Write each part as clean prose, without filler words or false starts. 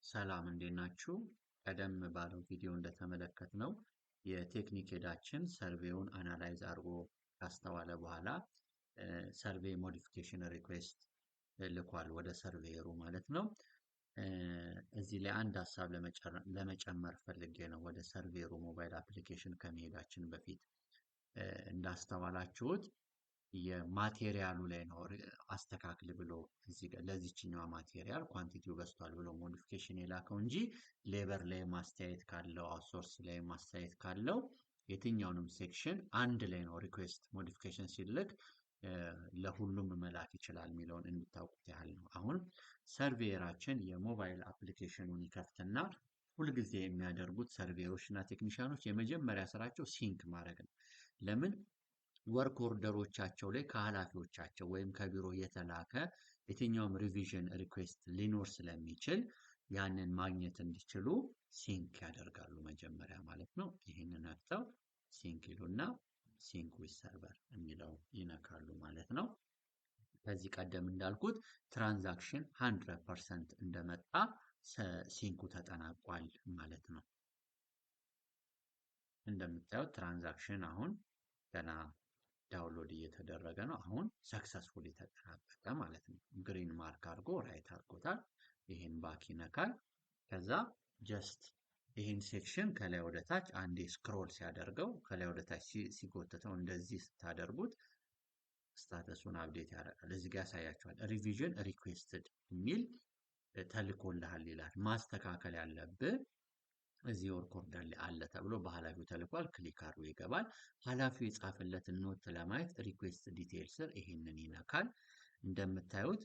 ሰላም እንዴት ናችሁ? ቀደም ባለው ቪዲዮ እንደተመለከትነው የቴክኒክ ሄዳችን ሰርቬውን አናላይዝ አድርጎ ካስተዋለ በኋላ ሰርቬይ ሞዲፊኬሽን ሪኩዌስት ልኳል ወደ ሰርቬየሩ ማለት ነው። እዚህ ላይ አንድ ሀሳብ ለመጨመር ፈልጌ ነው። ወደ ሰርቬየሩ ሞባይል አፕሊኬሽን ከመሄዳችን በፊት እንዳስተዋላችሁት የማቴሪያሉ ላይ ነው አስተካክል ብሎ እዚህ ጋር ለዚህኛው ማቴሪያል ኳንቲቲው በስቷል ብሎ ሞዲፊኬሽን የላከው እንጂ ሌበር ላይ ማስተያየት ካለው አውትሶርስ ላይ ማስተያየት ካለው የትኛውንም ሴክሽን አንድ ላይ ነው ሪኩዌስት ሞዲፊኬሽን ሲልክ ለሁሉም መላክ ይችላል የሚለውን እንድታውቁት ያህል ነው። አሁን ሰርቬየራችን የሞባይል አፕሊኬሽኑን ይከፍትና ሁልጊዜ የሚያደርጉት ሰርቬየሮች እና ቴክኒሻኖች የመጀመሪያ ስራቸው ሲንክ ማድረግ ነው። ለምን ወርክ ኦርደሮቻቸው ላይ ከኃላፊዎቻቸው ወይም ከቢሮ የተላከ የትኛውም ሪቪዥን ሪኩዌስት ሊኖር ስለሚችል ያንን ማግኘት እንዲችሉ ሲንክ ያደርጋሉ መጀመሪያ ማለት ነው። ይህንን ነክተው ሲንክ ይሉና ሲንክ ዊዝ ሰርቨር የሚለው ይነካሉ ማለት ነው። ከዚህ ቀደም እንዳልኩት ትራንዛክሽን 100% እንደመጣ ሲንኩ ተጠናቋል ማለት ነው። እንደምታዩት ትራንዛክሽን አሁን ገና ዳውንሎድ እየተደረገ ነው። አሁን ሰክሰስፉሊ ተጠናቀቀ ማለት ነው። ግሪን ማርክ አድርጎ ራይት አድርጎታል። ይህን ባክ ይነካል። ከዛ ጀስት ይህን ሴክሽን ከላይ ወደ ታች አንዴ ስክሮል ሲያደርገው ከላይ ወደ ታች ሲጎትተው እንደዚህ ስታደርጉት ስታተሱን አፕዴት ያደርጋል። እዚህ ጋር ያሳያቸዋል። ሪቪዥን ሪኩዌስትድ የሚል ተልኮልሃል ይላል። ማስተካከል ያለብህ እዚህ ወርክ ኦርደር ላይ አለ ተብሎ በኃላፊው ተልኳል። ክሊክ አድርጎ ይገባል። ኃላፊው የጻፈለትን ኖት ለማየት ሪኩዌስት ዲቴይል ስር ይሄንን ይነካል። እንደምታዩት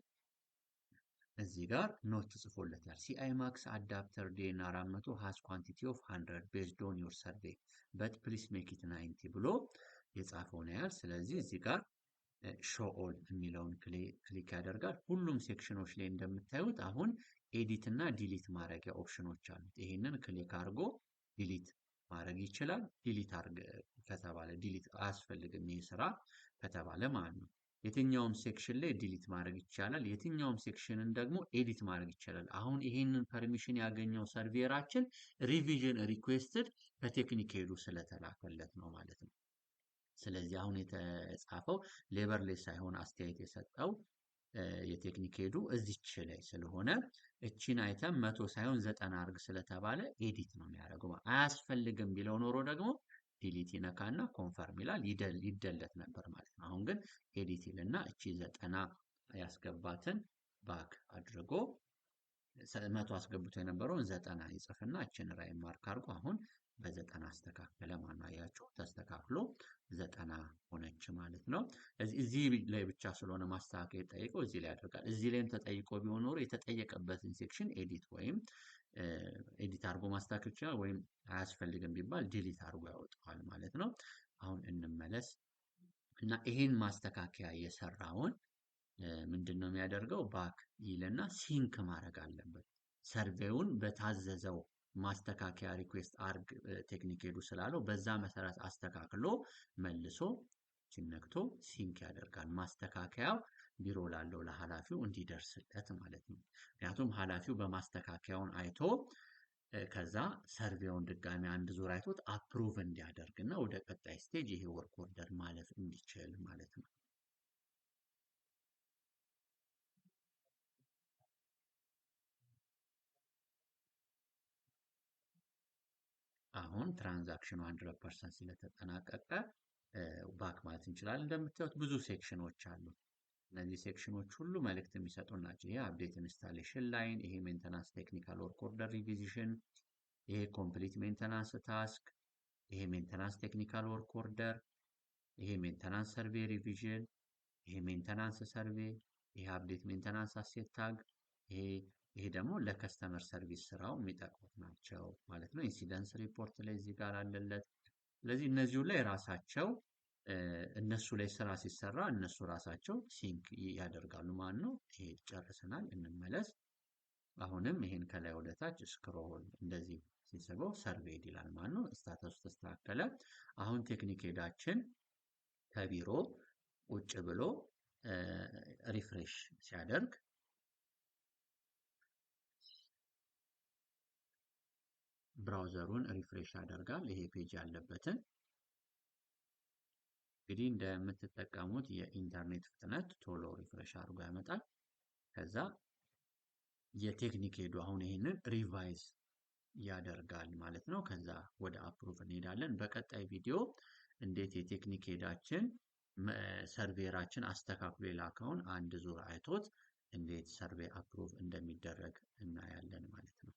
እዚህ ጋር ኖት ጽፎለታል። ሲአይ ማክስ አዳፕተር ዴን 400 ሃዝ ኳንቲቲ ኦፍ 100 ቤዝድ ኦን ዩር ሰርቬይ በት ፕሊስ ሜክ ኢት 90 ብሎ የጻፈውን ያህል። ስለዚህ እዚህ ጋር ሾው ኦል የሚለውን ክሊክ ያደርጋል። ሁሉም ሴክሽኖች ላይ እንደምታዩት አሁን ኤዲት እና ዲሊት ማድረጊያ ኦፕሽኖች አሉት። ይሄንን ክሊክ አድርጎ ዲሊት ማድረግ ይችላል። ዲሊት አድርግ ከተባለ ዲሊት አያስፈልግም ይህ ስራ ከተባለ ማለት ነው። የትኛውም ሴክሽን ላይ ዲሊት ማድረግ ይቻላል። የትኛውም ሴክሽንን ደግሞ ኤዲት ማድረግ ይቻላል። አሁን ይሄንን ፐርሚሽን ያገኘው ሰርቬየራችን ሪቪዥን ሪኩዌስትድ ከቴክኒክ ሄዱ ስለተላከለት ነው ማለት ነው። ስለዚህ አሁን የተጻፈው ሌበር ላይ ሳይሆን አስተያየት የሰጠው የቴክኒክ ሄዱ እዚች ላይ ስለሆነ እቺን አይተም 100 ሳይሆን 90 አርግ ስለተባለ ኤዲት ነው የሚያደርገው። አያስፈልግም ቢለው ኖሮ ደግሞ ዲሊት ይነካና ኮንፈርም ይላል ይደለት ነበር ማለት ነው። አሁን ግን ኤዲት ይልና እቺ 90 ያስገባትን ባክ አድርጎ 100 አስገብቶ የነበረውን 90 ይጽፍና እችን ራይ ማርክ አድርጎ አሁን በ90 አስተካከለ ማለት አያችሁ፣ ተስተካክሎ 90 ሆነች ማለት ነው። እዚህ ላይ ብቻ ስለሆነ ማስተካከል የጠየቀው እዚህ ላይ ያደርጋል። እዚህ ላይም ተጠይቆ ቢሆን ኖሮ የተጠየቀበትን ሴክሽን ኤዲት ወይም ኤዲት አድርጎ ማስተካከል ይችላል፣ ወይም አያስፈልግም ቢባል ዲሊት አድርጎ ያወጣዋል ማለት ነው። አሁን እንመለስ እና ይሄን ማስተካከያ የሰራውን ምንድነው የሚያደርገው? ባክ ይልና ሲንክ ማድረግ አለበት። ሰርቬውን በታዘዘው ማስተካከያ ሪኩዌስት አርግ ቴክኒክ ሄዱ ስላለው በዛ መሰረት አስተካክሎ መልሶ ሲነክቶ ሲንክ ያደርጋል። ማስተካከያው ቢሮ ላለው ለኃላፊው እንዲደርስለት ማለት ነው። ምክንያቱም ኃላፊው በማስተካከያውን አይቶ ከዛ ሰርቬውን ድጋሚ አንድ ዙር አይቶት አፕሩቭ እንዲያደርግና ወደ ቀጣይ ስቴጅ ይሄ ወርክ ኦርደር ማለፍ እንዲችል ማለት ነው። አሁን ትራንዛክሽኑ 100% ስለተጠናቀቀ ባክ ማለት እንችላለን። እንደምታዩት ብዙ ሴክሽኖች አሉ። እነዚህ ሴክሽኖች ሁሉ መልእክት የሚሰጡ ናቸው። ይሄ አፕዴት ኢንስታሌሽን ላይን፣ ይሄ ሜንተናንስ ቴክኒካል ወርክ ኦርደር ሪቪዚሽን፣ ይሄ ኮምፕሊት ሜንተናንስ ታስክ፣ ይሄ ሜንተናንስ ቴክኒካል ወርክ ኦርደር፣ ይሄ ሜንተናንስ ሰርቬይ ሪቪዥን፣ ይሄ ሜንተናንስ ሰርቬይ፣ ይሄ አፕዴት ሜንተናንስ አሴት ታግ፣ ይሄ ደግሞ ለከስተመር ሰርቪስ ስራው የሚጠቅሙት ናቸው ማለት ነው። ኢንሲደንስ ሪፖርት ላይ እዚህ ጋር አለለት። ስለዚህ እነዚሁ ላይ ራሳቸው እነሱ ላይ ስራ ሲሰራ እነሱ ራሳቸው ሲንክ ያደርጋሉ ማለት ነው። ይሄ ጨርሰናል። እንመለስ። አሁንም ይሄን ከላይ ወደ ታች ስክሮል እንደዚህ ሲስበው ሰርቬይድ ይላል ማለት ነው። ስታተሱ ተስተካከለ። አሁን ቴክኒክ ሄዳችን ከቢሮ ቁጭ ብሎ ሪፍሬሽ ሲያደርግ ብራውዘሩን ሪፍሬሽ ያደርጋል። ይሄ ፔጅ ያለበትን እንግዲህ እንደምትጠቀሙት የኢንተርኔት ፍጥነት ቶሎ ሪፍሬሽ አድርጎ ያመጣል። ከዛ የቴክኒክ ሄዱ አሁን ይሄንን ሪቫይዝ ያደርጋል ማለት ነው። ከዛ ወደ አፕሩቭ እንሄዳለን። በቀጣይ ቪዲዮ እንዴት የቴክኒክ ሄዳችን ሰርቬራችን አስተካክሎ የላከውን አንድ ዙር አይቶት እንዴት ሰርቬይ አፕሩቭ እንደሚደረግ እናያለን ማለት ነው።